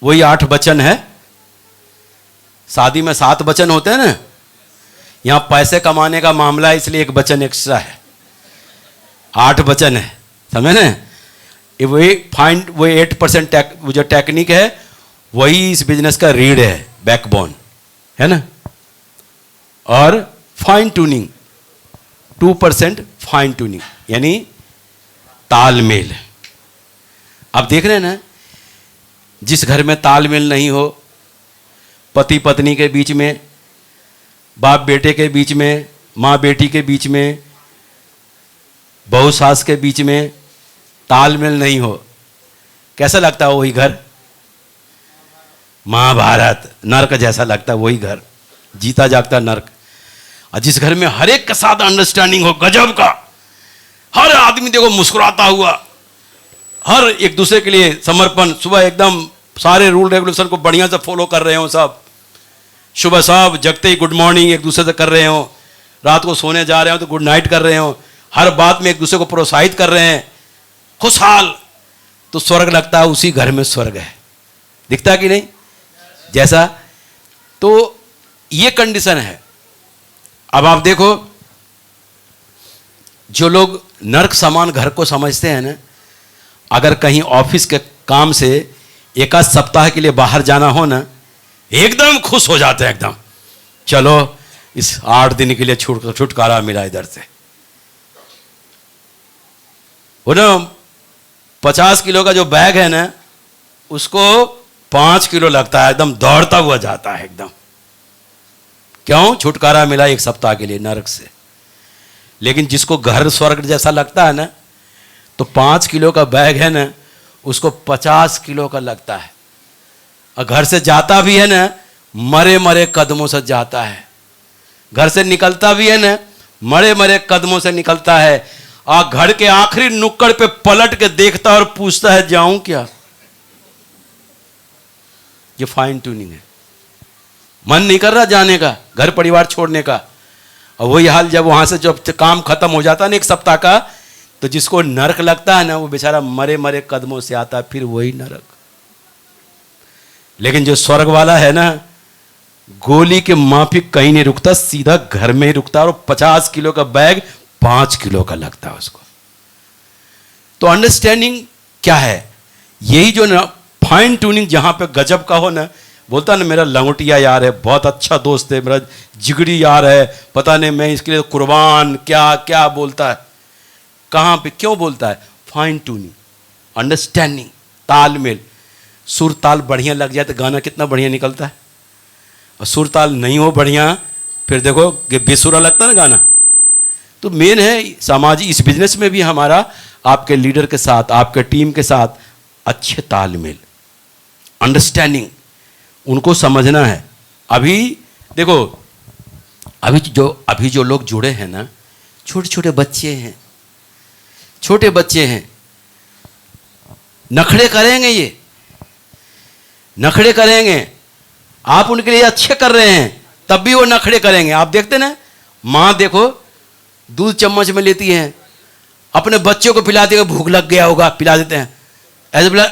वही 8 वचन है। शादी में 7 वचन होते हैं ना, यहां पैसे कमाने का मामला है इसलिए 1 वचन एक्स्ट्रा है, 8 वचन है, समझे ना। वही 8% वो जो टेक्निक है वही इस बिजनेस का रीढ़ है, बैकबोन है ना। और फाइन ट्यूनिंग 2% फाइन ट्यूनिंग यानी तालमेल। अब देख रहे हैं ना, जिस घर में तालमेल नहीं हो, पति पत्नी के बीच में, बाप बेटे के बीच में, माँ बेटी के बीच में, बहू सास के बीच में तालमेल नहीं हो, कैसा लगता है वही घर? महाभारत नरक जैसा लगता है वही घर, जीता जागता नरक। और जिस घर में हर एक के साथ अंडरस्टैंडिंग हो, गजब का, हर आदमी देखो मुस्कुराता हुआ, हर एक दूसरे के लिए समर्पण, सुबह एकदम सारे रूल रेगुलेशन को बढ़िया से फॉलो कर रहे हो सब, सुबह सब जगते ही गुड मॉर्निंग एक दूसरे से कर रहे हो, रात को सोने जा रहे हो तो गुड नाइट कर रहे हो, हर बात में एक दूसरे को प्रोत्साहित कर रहे हैं, खुशहाल, तो स्वर्ग लगता है उसी घर में स्वर्ग है। दिखता कि नहीं जैसा? तो ये कंडीशन है। अब आप देखो, जो लोग नरक समान घर को समझते हैं ना, अगर कहीं ऑफिस के काम से 1 सप्ताह के लिए बाहर जाना हो ना, एकदम खुश हो जाते हैं, एकदम चलो इस 8 दिन के लिए छुटकारा मिला इधर से। वो ना 50 किलो का जो बैग है ना, उसको 5 किलो लगता है, एकदम दौड़ता हुआ जाता है एकदम। क्यों? छुटकारा मिला 1 सप्ताह के लिए नरक से। लेकिन जिसको घर स्वर्ग जैसा लगता है ना, तो 5 किलो का बैग है ना, उसको 50 किलो का लगता है। और घर से जाता भी है ना, मरे मरे कदमों से जाता है। घर से निकलता भी है ना, मरे मरे कदमों से निकलता है। और घर के आखिरी नुक्कड़ पे पलट के देखता और पूछता है जाऊं क्या? ये फाइन ट्यूनिंग है। मन नहीं कर रहा जाने का, घर परिवार छोड़ने का। और वही हाल जब वहां से जब काम खत्म हो जाता है ना 1 सप्ताह का, तो जिसको नरक लगता है ना, वो बेचारा मरे मरे कदमों से आता है, फिर वही नरक। लेकिन जो स्वर्ग वाला है ना, गोली के माफिक कहीं नहीं रुकता, सीधा घर में ही रुकता, और 50 किलो का बैग 5 किलो का लगता है उसको। तो अंडरस्टैंडिंग क्या है? यही जो ना फाइन ट्यूनिंग जहां पे गजब का हो ना, बोलता ना मेरा लंगोटिया यार है, बहुत अच्छा दोस्त है, मेरा जिगरी यार है, पता नहीं मैं इसके लिए कुर्बान, क्या क्या बोलता है, कहां पे क्यों बोलता है? फाइन ट्यूनिंग, अंडरस्टैंडिंग, तालमेल। सुर ताल बढ़िया लग जाए तो गाना कितना बढ़िया निकलता है, और सुर ताल नहीं हो बढ़िया, फिर देखो बेसुरा लगता है ना गाना। तो मेन है सामाजिक, इस बिजनेस में भी हमारा आपके लीडर के साथ, आपके टीम के साथ अच्छे तालमेल, अंडरस्टैंडिंग, उनको समझना है। अभी देखो, अभी जो लोग जुड़े हैं ना, छोटे छोटे बच्चे हैं, छोटे बच्चे हैं, नखड़े करेंगे, ये नखड़े करेंगे। आप उनके लिए अच्छे कर रहे हैं तब भी वो नखड़े करेंगे। आप देखते ना, माँ देखो दूध चम्मच में लेती है, अपने बच्चों को पिलाती है, भूख लग गया होगा पिला देते हैं, ऐसे बोला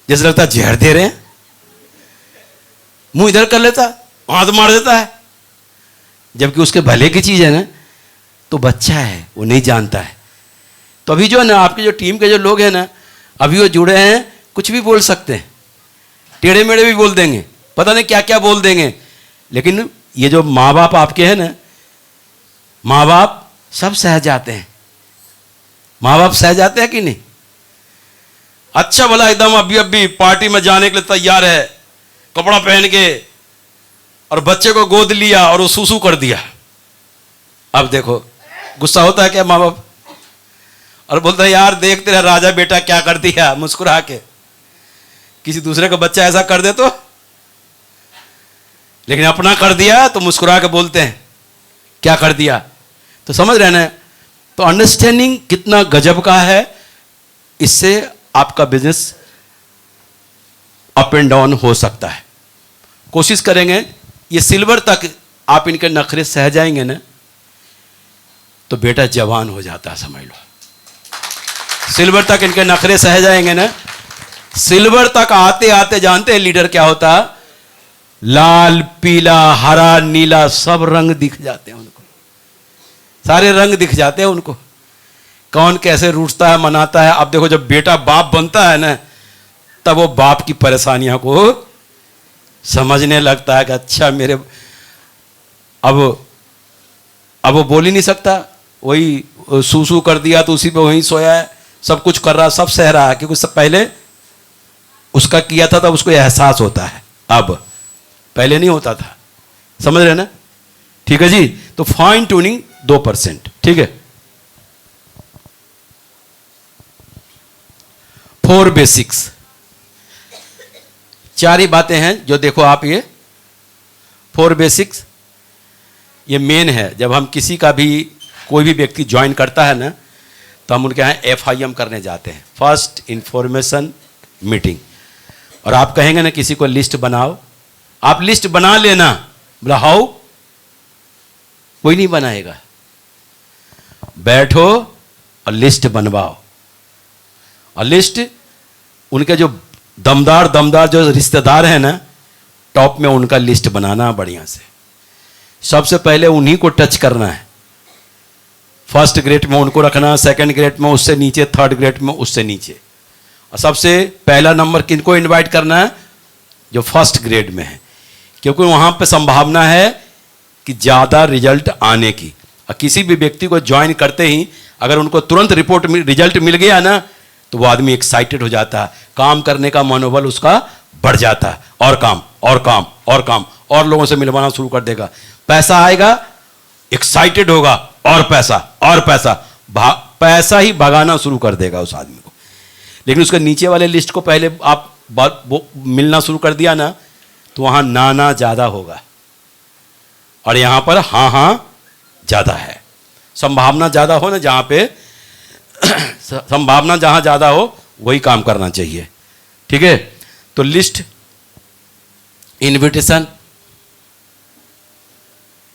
जैसे लगता है जहर दे रहे हैं, मुंह इधर कर लेता, हाथ मार देता है, जबकि उसके भले की चीज है ना। तो बच्चा है, वो नहीं जानता है। तो अभी जो है ना, आपकी जो टीम के जो लोग हैं ना, अभी वो जुड़े हैं, कुछ भी बोल सकते हैं, टेढ़े मेढ़े भी बोल देंगे, पता नहीं क्या क्या बोल देंगे। लेकिन ये जो माँ बाप आपके हैं ना, माँ बाप सब सह जाते हैं, माँ बाप सह जाते हैं कि नहीं? अच्छा भला एकदम अभी पार्टी में जाने के लिए तैयार है, कपड़ा पहन के, और बच्चे को गोद लिया और वो सूसू कर दिया। अब देखो गुस्सा होता है क्या माँ बाप? और बोलता है यार देख तेरा राजा बेटा क्या कर दिया, मुस्कुरा के। किसी दूसरे का बच्चा ऐसा कर दे तो, लेकिन अपना कर दिया तो मुस्कुरा के बोलते हैं क्या कर दिया। तो समझ रहे ना? तो अंडरस्टैंडिंग कितना गजब का है, इससे आपका बिजनेस अप एंड डाउन हो सकता है। कोशिश करेंगे ये सिल्वर तक आप इनके नखरे सह जाएंगे ना, तो बेटा जवान हो जाता है, समझ लो। सिल्वर तक इनके नखरे सह जाएंगे ना, सिल्वर तक आते आते जानते हैं लीडर क्या होता? लाल, पीला, हरा, नीला सब रंग दिख जाते हैं उनको, सारे रंग दिख जाते हैं उनको। कौन कैसे रूठता है, मनाता है। अब देखो जब बेटा बाप बनता है ना, तब वो बाप की परेशानियों को समझने लगता है कि अच्छा मेरे, अब वो बोल ही नहीं सकता, वही सूसू कर दिया तो उसी पे वहीं सोया है, सब कुछ कर रहा, सब सह रहा है, क्योंकि सब पहले उसका किया था तब उसको एहसास होता है, अब पहले नहीं होता था। समझ रहे ना? ठीक है जी। तो फाइन ट्यूनिंग 2%। ठीक है। 4 बेसिक्स, 4 ही बातें हैं जो देखो आप, ये 4 बेसिक्स ये मेन है। जब हम किसी का भी कोई भी व्यक्ति ज्वाइन करता है ना, तो हम उनके यहाँ FIM करने जाते हैं, फर्स्ट इंफॉर्मेशन मीटिंग। और आप कहेंगे ना किसी को लिस्ट बनाओ, आप लिस्ट बना लेना, बोला हाउ, कोई नहीं बनाएगा। बैठो और लिस्ट बनवाओ, और लिस्ट उनके जो दमदार जो रिश्तेदार हैं ना, टॉप में उनका लिस्ट बनाना बढ़िया से। सबसे पहले उन्हीं को टच करना है। फर्स्ट ग्रेड में उनको रखना, सेकंड ग्रेड में उससे नीचे, थर्ड ग्रेड में उससे नीचे। और सबसे पहला नंबर किनको इनवाइट करना है? जो फर्स्ट ग्रेड में है, क्योंकि वहां पे संभावना है कि ज़्यादा रिजल्ट आने की। और किसी भी व्यक्ति को ज्वाइन करते ही अगर उनको तुरंत रिजल्ट मिल गया ना, तो वो आदमी एक्साइटेड हो जाता है, काम करने का मनोबल उसका बढ़ जाता है, और काम और काम और काम, और लोगों से मिलवाना शुरू कर देगा। पैसा आएगा, एक्साइटेड होगा, और पैसा और पैसा, पैसा ही भगाना शुरू कर देगा उस आदमी को। लेकिन उसके नीचे वाले लिस्ट को पहले आप मिलना शुरू कर दिया ना, तो वहां ना ज्यादा होगा, और यहां पर हाँ ज्यादा है। संभावना ज्यादा हो ना, जहां पे संभावना जहां ज्यादा हो वही काम करना चाहिए। ठीक है। तो list, invitation,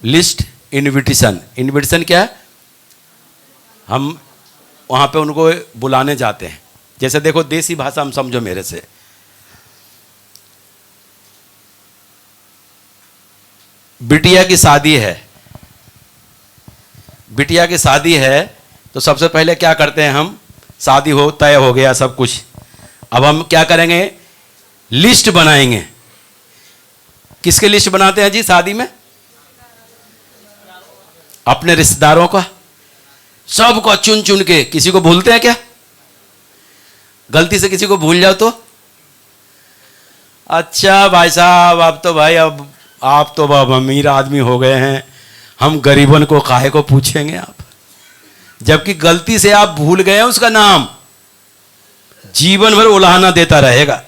list, invitation. Invitation क्या है? हम वहां पे उनको बुलाने जाते हैं। जैसे देखो, देसी भाषा हम समझो मेरे से, बिटिया की शादी है, बिटिया की शादी है, तो सबसे पहले क्या करते हैं हम? शादी हो, तय हो गया सब कुछ, अब हम क्या करेंगे? लिस्ट बनाएंगे। किसके लिस्ट बनाते हैं जी शादी में? अपने रिश्तेदारों का, सबको चुन चुन के। किसी को भूलते हैं क्या? गलती से किसी को भूल जाओ तो? अच्छा भाई साहब, अब तो भाई, अब आप तो अब अमीर आदमी हो गए हैं, हम गरीबन को काहे को पूछेंगे आप? जबकि गलती से आप भूल गए हैं उसका नाम, जीवन भर उलाहना देता रहेगा।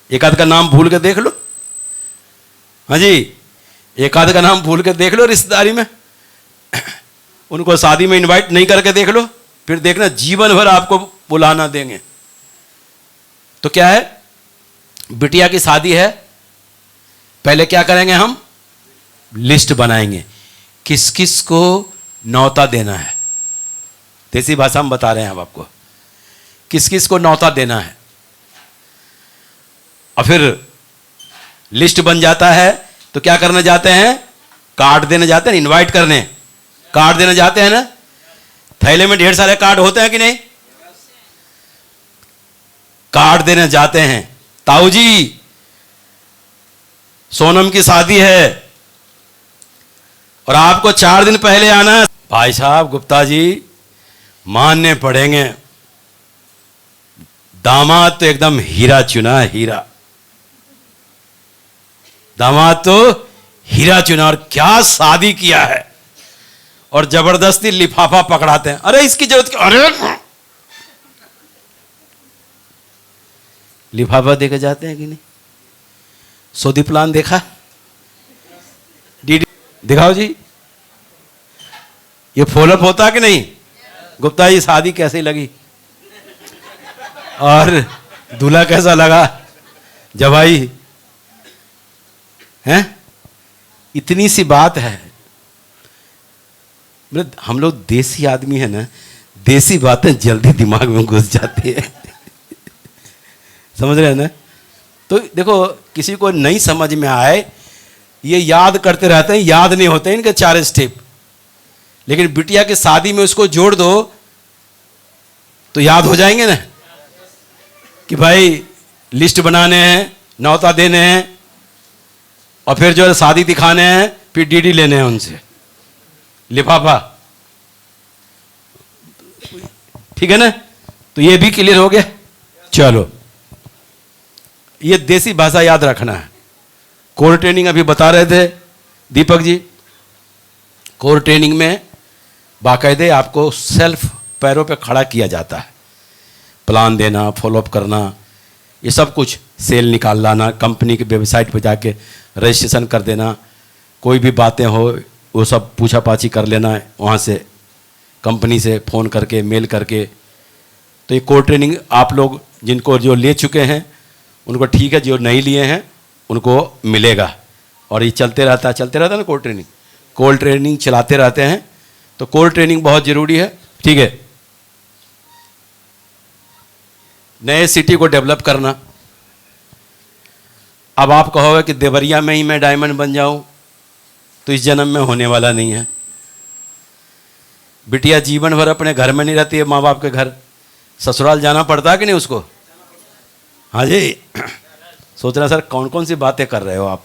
एक आध का नाम भूल के देख लो, हाँ जी, एक आध का नाम भूल के देख लो रिश्तेदारी में, उनको शादी में इनवाइट नहीं करके देख लो, फिर देखना जीवन भर आपको बुलाना देंगे। तो क्या है? बिटिया की शादी है, पहले क्या करेंगे हम? लिस्ट बनाएंगे, किस किस को न्योता देना है। देसी भाषा में बता रहे हैं हम आपको, किस किस को न्योता देना है। और फिर लिस्ट बन जाता है तो क्या करने जाते हैं? कार्ड देने जाते हैं, इनवाइट करने, कार्ड देने जाते हैं ना। थैले में ढेर सारे कार्ड होते हैं कि नहीं? कार्ड देने जाते हैं, ताऊ जी सोनम की शादी है और आपको 4 दिन पहले आना है। भाई साहब, गुप्ता जी मानने पड़ेंगे, दामाद तो एकदम हीरा चुना है, हीरा। दामाद तो हीरा चुना, और क्या शादी किया है। और जबरदस्ती लिफाफा पकड़ाते हैं, अरे इसकी जरूरत क्या? अरे लिफाफा देके जाते हैं कि नहीं? सौदी प्लान देखा? डीडी दिखाओ जी, ये फॉलोअप होता कि नहीं? गुप्ता जी शादी कैसी लगी और दूल्हा कैसा लगा, जवाई हैं? इतनी सी बात है। मतलब हम लोग देसी आदमी है ना, देसी बातें जल्दी दिमाग में घुस जाती है। समझ रहे हैं ना? तो देखो, किसी को नहीं समझ में आए, ये याद करते रहते हैं, याद नहीं होते इनके 4 स्टेप। लेकिन बिटिया की शादी में उसको जोड़ दो तो याद हो जाएंगे ना कि भाई लिस्ट बनाने हैं, न्योता देने हैं, और फिर जो है शादी दिखाने हैं, फिर डीडी लेने हैं उनसे, लिफाफा। ठीक है ना? तो ये भी क्लियर हो गया। चलो, ये देसी भाषा याद रखना है। कोर ट्रेनिंग अभी बता रहे थे दीपक जी। कोर ट्रेनिंग में बाकायदे आपको सेल्फ पैरों पे खड़ा किया जाता है। प्लान देना, फॉलोअप करना, ये सब कुछ, सेल निकाल लाना, कंपनी की वेबसाइट पे जाके रजिस्ट्रेशन कर देना, कोई भी बातें हो वो सब पूछा पाछी कर लेना वहाँ से, कंपनी से फ़ोन करके, मेल करके। तो ये कोर ट्रेनिंग आप लोग जिनको जो ले चुके हैं उनको ठीक है, जो नहीं लिए हैं उनको मिलेगा। और ये चलते रहता है ना कोर ट्रेनिंग। कोर ट्रेनिंग चलाते रहते हैं, तो कोर ट्रेनिंग बहुत ज़रूरी है। ठीक है, नए सिटी को डेवलप करना। अब आप कहोगे कि देवरिया में ही मैं डायमंड बन जाऊं, तो इस जन्म में होने वाला नहीं है। बिटिया जीवन भर अपने घर में नहीं रहती है, माँ बाप के घर, ससुराल जाना पड़ता है कि नहीं उसको? हाँ जी। सोच रहा सर कौन कौन सी बातें कर रहे हो आप।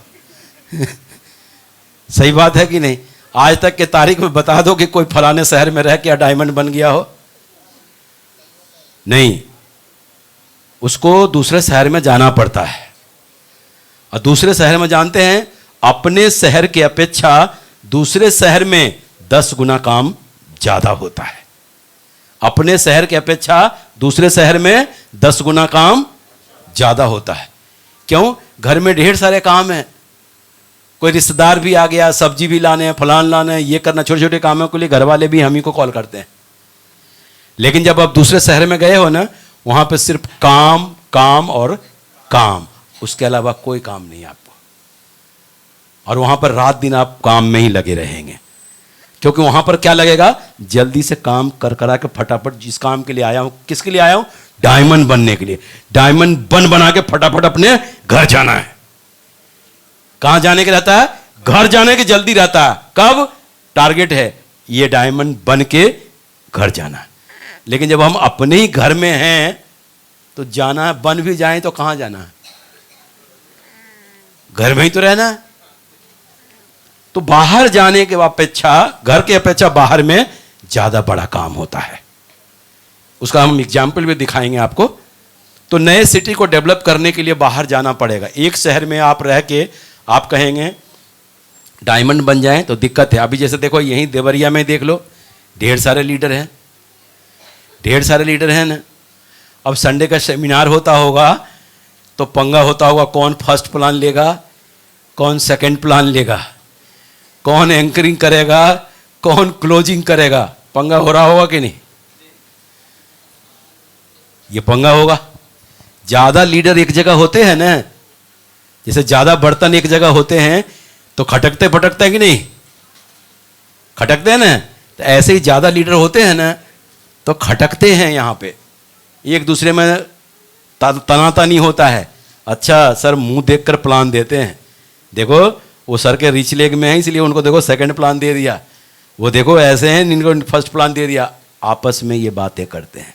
सही बात है कि नहीं? आज तक के तारीख में बता दो कि कोई फलाने शहर में रह के डायमंड बन गया हो। नहीं, उसको दूसरे शहर में जाना पड़ता है। और दूसरे शहर में जानते हैं, अपने शहर की अपेक्षा दूसरे शहर में 10 गुना काम ज्यादा होता है। अपने शहर की अपेक्षा दूसरे शहर में 10 गुना काम ज्यादा होता है। क्यों? घर में ढेर सारे काम हैं, कोई रिश्तेदार भी आ गया, सब्जी भी लाने हैं, फलान लाने हैं, ये करना, छोटे छोटे कामों के लिए घर वाले भी हम ही को कॉल करते हैं। लेकिन जब आप दूसरे शहर में गए हो ना, वहां पे सिर्फ काम काम और काम, उसके अलावा कोई काम नहीं आपको। और वहां पर रात दिन आप काम में ही लगे रहेंगे, क्योंकि वहां पर क्या लगेगा, जल्दी से काम कर करा के फटाफट, जिस काम के लिए आया हूं, किसके लिए आया हूं, डायमंड बनने के लिए, डायमंड बना के फटाफट अपने घर जाना है। कहां जाने के रहता है? घर जाने के जल्दी रहता है। कब? टारगेट है ये डायमंड बन के घर जाना है। लेकिन जब हम अपने ही घर में हैं तो जाना है, बन भी जाए तो कहां जाना है? घर में ही तो रहना है। तो बाहर जाने के अपेक्षा, घर के अपेक्षा बाहर में ज्यादा बड़ा काम होता है। उसका हम एग्जाम्पल भी दिखाएंगे आपको। तो नए सिटी को डेवलप करने के लिए बाहर जाना पड़ेगा। एक शहर में आप रह के आप कहेंगे डायमंड बन जाएं तो दिक्कत है। अभी जैसे देखो, यहीं देवरिया में देख लो, ढेर सारे लीडर हैं, ढेर सारे लीडर हैं ना। अब संडे का सेमिनार होता होगा तो पंगा होता होगा, कौन फर्स्ट प्लान लेगा, कौन सेकंड प्लान लेगा, कौन एंकरिंग करेगा, कौन क्लोजिंग करेगा। पंगा हो रहा होगा कि नहीं? ये पंगा होगा। ज्यादा लीडर एक जगह होते हैं ना, जैसे ज्यादा बर्तन एक जगह होते हैं तो खटकते फटकते हैं कि नहीं? खटकते हैं ना। तो ऐसे ही ज्यादा लीडर होते हैं ना तो खटकते हैं, यहां पे एक दूसरे में तनातनी होता है। अच्छा सर मुंह देखकर प्लान देते हैं, देखो वो सर के रिच लेग में है इसलिए उनको देखो सेकंड प्लान दे दिया, वो देखो ऐसे हैं इनको फर्स्ट प्लान दे दिया। आपस में ये बातें करते हैं।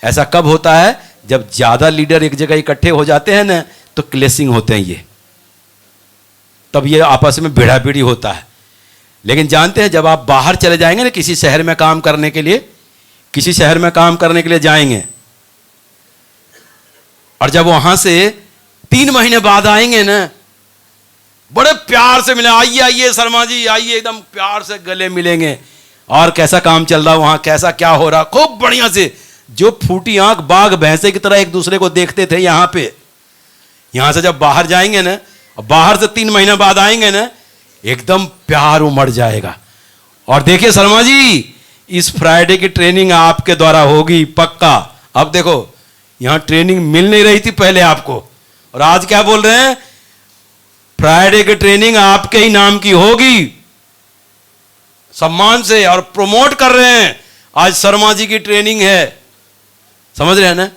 ऐसा कब होता है? जब ज्यादा लीडर एक जगह इकट्ठे हो जाते हैं ना तो क्लेशिंग होते हैं ये, तब ये आपस में भिड़ा भिड़ी होता है। लेकिन जानते हैं, जब आप बाहर चले जाएंगे ना किसी शहर में काम करने के लिए, किसी शहर में काम करने के लिए जाएंगे और जब वहां से 3 महीने बाद आएंगे ना, बड़े प्यार से मिले, आइए आइए शर्मा जी आइए, एकदम प्यार से गले मिलेंगे। और कैसा काम चल रहा वहां, कैसा क्या हो रहा, खूब बढ़िया से। जो फूटी आंख बाघ भैंसे की तरह एक दूसरे को देखते थे यहां पे, यहां से जब बाहर जाएंगे ना, बाहर से 3 महीने बाद आएंगे ना, एकदम प्यार उमड़ जाएगा। और देखिए शर्मा जी, इस फ्राइडे की ट्रेनिंग आपके द्वारा होगी पक्का। अब देखो, यहां ट्रेनिंग मिल नहीं रही थी पहले आपको, और आज क्या बोल रहे हैं, फ्राइडे की ट्रेनिंग आपके ही नाम की होगी, सम्मान से। और प्रमोट कर रहे हैं, आज शर्मा जी की ट्रेनिंग है। समझ रहे हैं ना?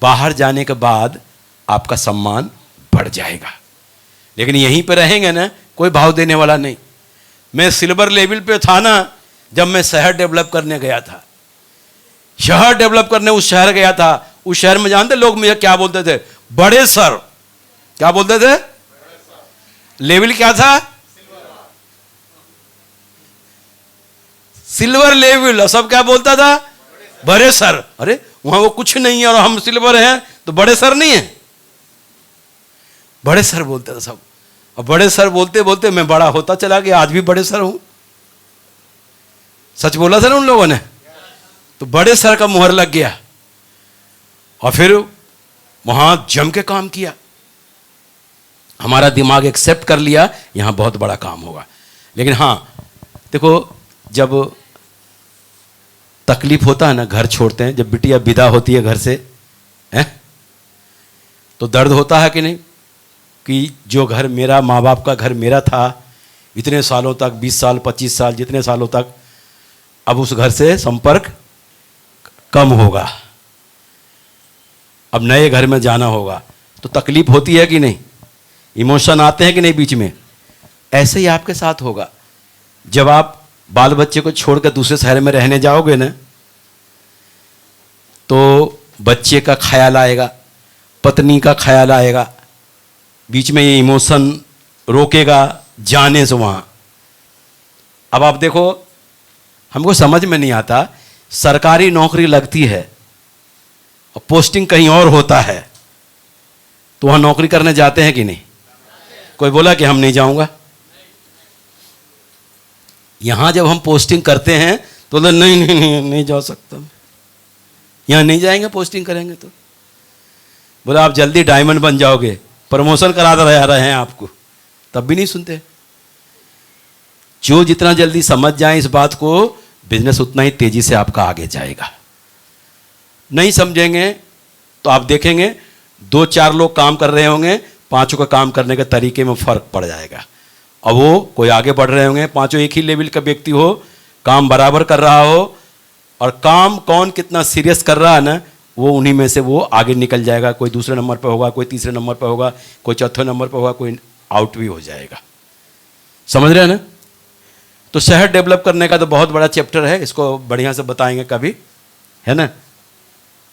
बाहर जाने के बाद आपका सम्मान बढ़ जाएगा। लेकिन यहीं पे रहेंगे ना, कोई भाव देने वाला नहीं। मैं सिल्वर लेवल पे था ना जब मैं शहर डेवलप करने गया था। शहर डेवलप करने उस शहर गया था। उस शहर में जानते लोग मुझे क्या बोलते थे? बड़े सर। क्या बोलते थे? लेवल क्या था? Silver level. सब क्या बोलता था? बड़े सर। अरे वहां वो कुछ नहीं है और हम सिल्वर हैं तो बड़े सर नहीं है? बड़े सर बोलते थे सब। और बड़े सर बोलते बोलते मैं बड़ा होता चला गया, आज भी बड़े सर हूं। सच बोला था ना उन लोगों ने? तो बड़े सर का मुहर लग गया और फिर वहां जम के काम किया। हमारा दिमाग एक्सेप्ट कर लिया यहां बहुत बड़ा काम होगा। लेकिन हां देखो, जब तकलीफ होता है ना, घर छोड़ते हैं, जब बिटिया विदा होती है घर से, हैं, तो दर्द होता है कि नहीं? कि जो घर मेरा, माँ बाप का घर मेरा था इतने सालों तक, 20 साल 25 साल जितने सालों तक, अब उस घर से संपर्क कम होगा, अब नए घर में जाना होगा, तो तकलीफ होती है कि नहीं? इमोशन आते हैं कि नहीं बीच में? ऐसे ही आपके साथ होगा। जब आप बाल बच्चे को छोड़कर दूसरे शहर में रहने जाओगे ना, तो बच्चे का ख्याल आएगा, पत्नी का ख्याल आएगा, बीच में ये इमोशन रोकेगा जाने से वहां। अब आप देखो, हमको समझ में नहीं आता, सरकारी नौकरी लगती है और पोस्टिंग कहीं और होता है, तो वहां नौकरी करने जाते हैं कि नहीं? कोई बोला कि हम नहीं जाऊंगा? यहां जब हम पोस्टिंग करते हैं तो नहीं नहीं नहीं, नहीं जा सकता, यहां नहीं जाएंगे, पोस्टिंग करेंगे तो। बोला आप जल्दी डायमंड बन जाओगे, प्रमोशन करा रहे हैं आपको, तब भी नहीं सुनते। जो जितना जल्दी समझ जाए इस बात को, बिजनेस उतना ही तेजी से आपका आगे जाएगा। नहीं समझेंगे तो आप देखेंगे 2-4 लोग काम कर रहे होंगे, 5 का काम करने के तरीके में फर्क पड़ जाएगा। अब वो कोई आगे बढ़ रहे होंगे, 5 एक ही लेवल का व्यक्ति हो, काम बराबर कर रहा हो, और काम कौन कितना सीरियस कर रहा है ना, वो उन्हीं में से वो आगे निकल जाएगा। कोई दूसरे नंबर पर होगा, कोई तीसरे नंबर पर होगा, कोई चौथे नंबर पर होगा, कोई आउट भी हो जाएगा। समझ रहे हैं ना? तो शहर डेवलप करने का तो बहुत बड़ा चैप्टर है, इसको बढ़िया से बताएंगे कभी, है ना?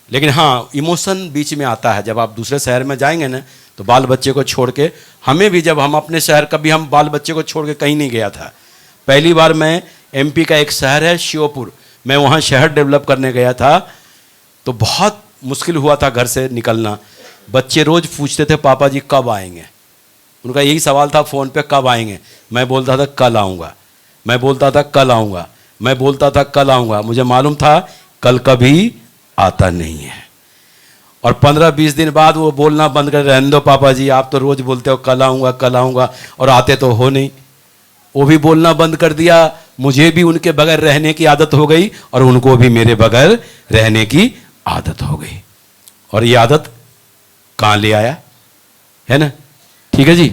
लेकिन हाँ, इमोशन बीच में आता है। जब आप दूसरे शहर में जाएंगे ना, तो बाल बच्चे को छोड़ के, हमें भी जब हम अपने शहर, कभी हम बाल बच्चे को छोड़ के कहीं नहीं गया था। पहली बार मैं एमपी का एक शहर है श्योपुर, मैं वहाँ शहर डेवलप करने गया था, तो बहुत मुश्किल हुआ था घर से निकलना। बच्चे रोज़ पूछते थे पापा जी कब आएंगे, उनका यही सवाल था फ़ोन पे, कब आएंगे? मैं बोलता था कल आऊँगा, मैं बोलता था कल आऊँगा, मैं बोलता था कल आऊँगा। मुझे मालूम था कल कभी आता नहीं है। और 15-20 दिन बाद वो बोलना बंद कर, रहने दो पापा जी, आप तो रोज़ बोलते हो कल आऊँगा कल आऊँगा, और आते तो हो नहीं। वो भी बोलना बंद कर दिया। मुझे भी उनके बगैर रहने की आदत हो गई और उनको भी मेरे बगैर रहने की आदत हो गई। और ये आदत कहाँ ले आया, है ना? ठीक है जी।